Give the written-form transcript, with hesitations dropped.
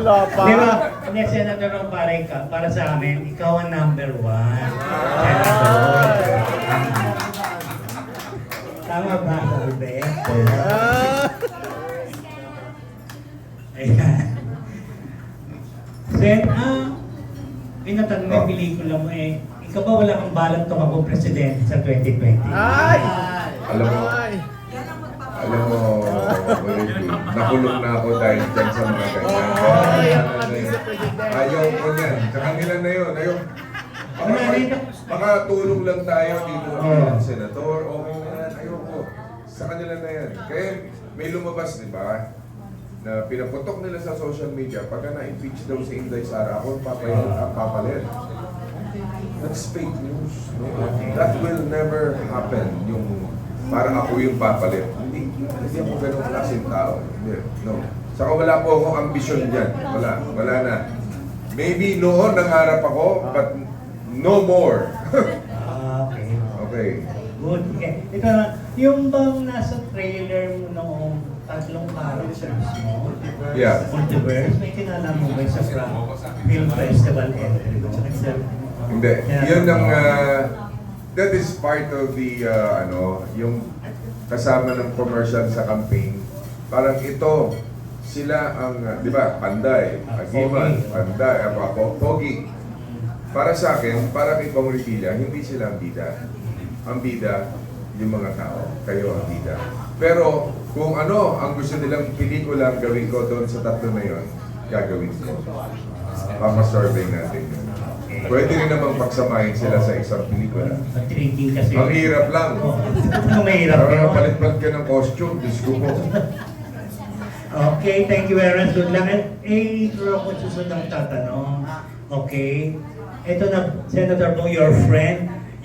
Wala pa. Di ba? Hindi, Senator, para sa amin, ikaw ang number 1. Senator. Tama ba, Alberto? Ayan. Sen, pinatanong mo yung pelikula mo ikaw ba wala kang balak tumakbo presidente sa 2020? Ay! Alam mo, Ay! Mariki, nakulong na ako dahil dyan sa mga ganyan. Ay, ang mga vice-president. Ayaw ko yan. Sa kanila na yun. Ayaw. Makatulong lang tayo dito ng senator. Okay na yan. Ayaw ko. Sa kanila na yan. Kaya may lumabas, di ba? Na pinaputok nila sa social media. Pagka na-impeach daw si Inday Sara, ako papalit. That's fake news. No? That will never happen. Yung parang ako yung papalit. Hindi ako ganun klaseng tao. Hindi. No. Saka wala po akong ambisyon dyan. Wala na. Maybe noon nangarap ako, but no more. Okay. Okay. Good. Okay. Ito na, yung bang nasa trailer mo noong tatlong characters mo? Yeah. Multiverse, may kinala mo ba sa Film Festival entry mo? Hindi. Yun ang, that is part of the, yung kasama ng commercial sa campaign. Parang ito, sila ang, di ba, Panday, Agiman, Panday, Pogi. Para sa akin, para kay Kong Revilla, hindi sila ang bida. Ang bida, yung mga tao. Kayo ang bida. Pero kung ano ang gusto nilang pelikula ang gawin ko doon sa tatlo na yun, gagawin ko. Papasurvey natin yun. Pwede rin naman pagsamahin sila sa isang pelikula. Treating kasi. Ang hirap lang. Ano mahirap Parang yun? palit-palit ka ng costume, disco mo. Okay, thank you very much. Good luck. Ito ako susunod ang tatanong. Okay. Ito na, Senator mo, your friend,